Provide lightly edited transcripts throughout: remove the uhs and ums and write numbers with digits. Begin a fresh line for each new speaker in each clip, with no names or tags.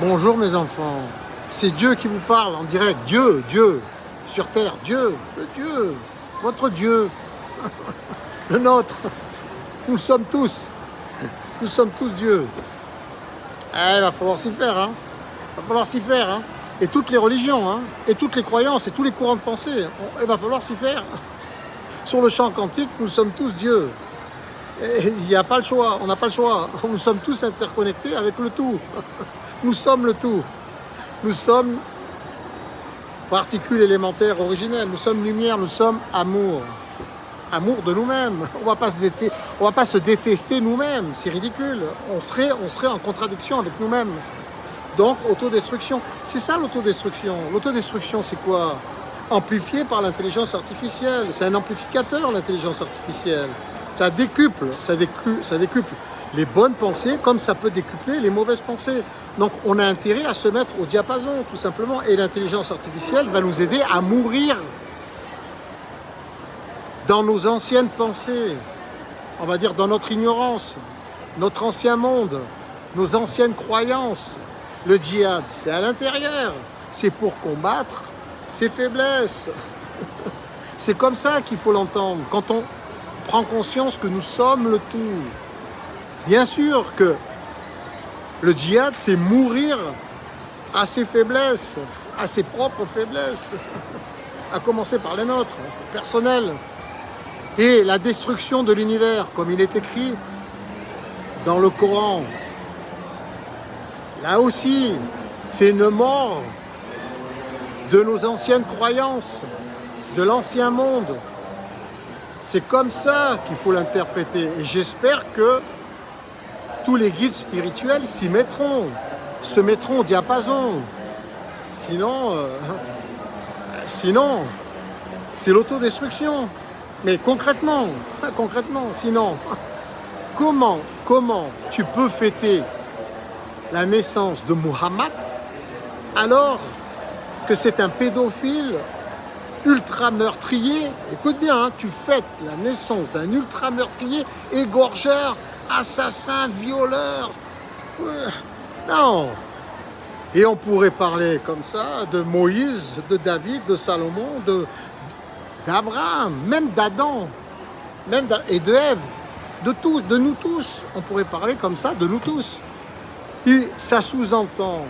Bonjour mes enfants, c'est Dieu qui vous parle en direct. Dieu, sur terre, Dieu, le Dieu, votre Dieu, le nôtre. Nous sommes tous Dieu. Il va falloir s'y faire, hein. Il va falloir s'y faire, hein. Et toutes les religions, hein, et toutes les croyances, et tous les courants de pensée, il va falloir s'y faire. Sur le champ quantique, nous sommes tous Dieu. Et il n'y a pas le choix, on n'a pas le choix. Nous sommes tous interconnectés avec le tout. Nous sommes le tout. Nous sommes particules élémentaires originelles. Nous sommes lumière, nous sommes amour. Amour de nous-mêmes. On va pas se détester nous-mêmes. C'est ridicule. On serait en contradiction avec nous-mêmes. Donc, autodestruction. C'est ça l'autodestruction. L'autodestruction, c'est quoi? Amplifié par l'intelligence artificielle. C'est un amplificateur, l'intelligence artificielle. Ça décuple les bonnes pensées comme ça peut décupler les mauvaises pensées. Donc on a intérêt à se mettre au diapason tout simplement et l'intelligence artificielle va nous aider à mourir dans nos anciennes pensées, on va dire dans notre ignorance, notre ancien monde, nos anciennes croyances. Le djihad, c'est à l'intérieur, c'est pour combattre ses faiblesses. C'est comme ça qu'il faut l'entendre, quand on prend conscience que nous sommes le tout. Bien sûr que le djihad, c'est mourir à ses faiblesses, à ses propres faiblesses, à commencer par les nôtres, personnelles. Et la destruction de l'univers, comme il est écrit dans le Coran, là aussi, c'est une mort de nos anciennes croyances, de l'ancien monde. C'est comme ça qu'il faut l'interpréter. Et j'espère que tous les guides spirituels s'y mettront, se mettront au diapason. Sinon, c'est l'autodestruction. Mais concrètement, sinon, comment tu peux fêter la naissance de Muhammad alors que c'est un pédophile ultra meurtrier? Écoute bien, hein, tu fêtes la naissance d'un ultra meurtrier, égorgeur, assassin, violeur. Non. Et on pourrait parler comme ça de Moïse, de David, de Salomon, d'Abraham, même d'Adam, et de Ève, de nous tous. On pourrait parler comme ça de nous tous. Et ça sous-entend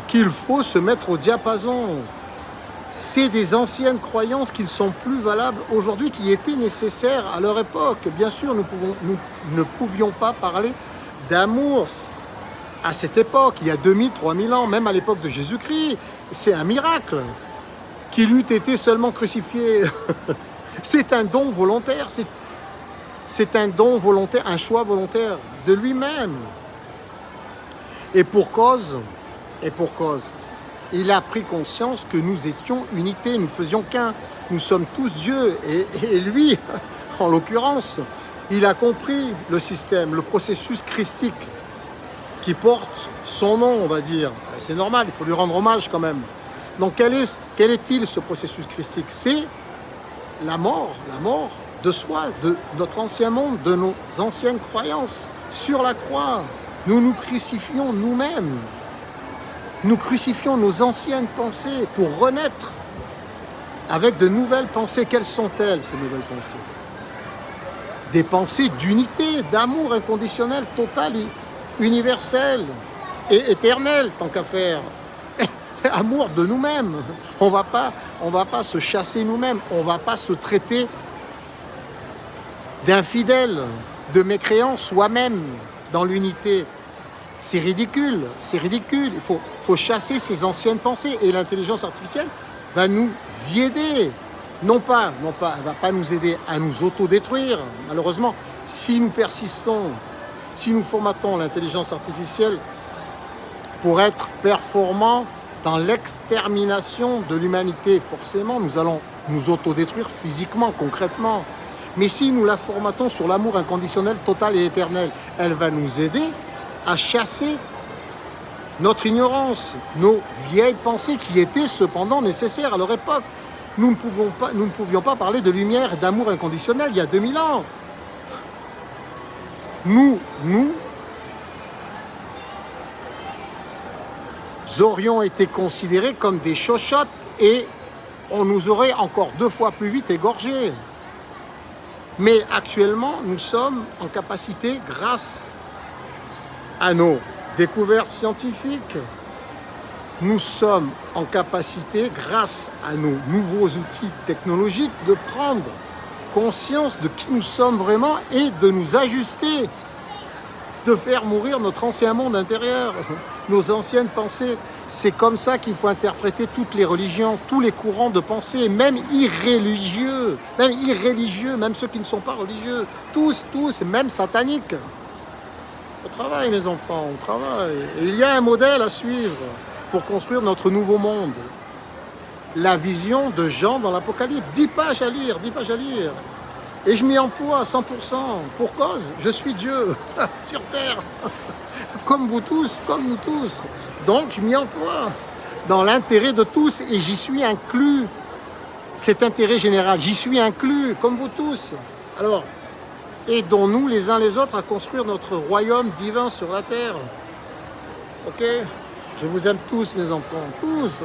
qu'il faut se mettre au diapason. C'est des anciennes croyances qui ne sont plus valables aujourd'hui, qui étaient nécessaires à leur époque. Bien sûr, nous ne pouvions pas parler d'amour à cette époque, il y a 2000, 3000 ans, même à l'époque de Jésus-Christ. C'est un miracle qu'il eût été seulement crucifié. C'est un don volontaire, c'est un don volontaire, un choix volontaire de lui-même. Et pour cause, il a pris conscience que nous étions unité, nous faisions qu'un, nous sommes tous Dieu. Et lui, en l'occurrence, il a compris le système, le processus christique qui porte son nom, on va dire. C'est normal, il faut lui rendre hommage quand même. Donc quel est-il ce processus christique? C'est la mort de soi, de notre ancien monde, de nos anciennes croyances. Sur la croix, nous nous crucifions nous-mêmes. Nous crucifions nos anciennes pensées pour renaître avec de nouvelles pensées. Quelles sont-elles, ces nouvelles pensées? Des pensées d'unité, d'amour inconditionnel, total, universel et éternel, tant qu'à faire. Amour de nous-mêmes. On va pas se chasser nous-mêmes. On va pas se traiter d'infidèles, de mécréants soi-même dans l'unité. C'est ridicule. Il faut chasser ces anciennes pensées et l'intelligence artificielle va nous y aider. Non pas, elle va pas nous aider à nous autodétruire. Malheureusement, si nous persistons, si nous formatons l'intelligence artificielle pour être performants dans l'extermination de l'humanité, forcément, nous allons nous autodétruire physiquement, concrètement. Mais si nous la formatons sur l'amour inconditionnel, total et éternel, elle va nous aider à chasser notre ignorance, nos vieilles pensées qui étaient cependant nécessaires à leur époque. Nous ne pouvions pas parler de lumière et d'amour inconditionnel il y a 2000 ans. Nous aurions été considérés comme des chochottes et on nous aurait encore 2 fois plus vite égorgés. Mais actuellement, nous sommes en capacité, grâce à nos découvertes scientifiques, nous sommes en capacité, grâce à nos nouveaux outils technologiques, de prendre conscience de qui nous sommes vraiment et de nous ajuster, de faire mourir notre ancien monde intérieur, nos anciennes pensées. C'est comme ça qu'il faut interpréter toutes les religions, tous les courants de pensée, même irréligieux, même ceux qui ne sont pas religieux, tous, même sataniques. Au travail, mes enfants, au travail. Et il y a un modèle à suivre pour construire notre nouveau monde. La vision de Jean dans l'Apocalypse. 10 pages à lire, 10 pages à lire. Et je m'y emploie à 100%. Pour cause, je suis Dieu sur terre. Comme vous tous, comme nous tous. Donc je m'y emploie dans l'intérêt de tous et j'y suis inclus. Cet intérêt général, j'y suis inclus, comme vous tous. Alors, aidons-nous les uns les autres à construire notre royaume divin sur la terre. Ok? Je vous aime tous, mes enfants, tous.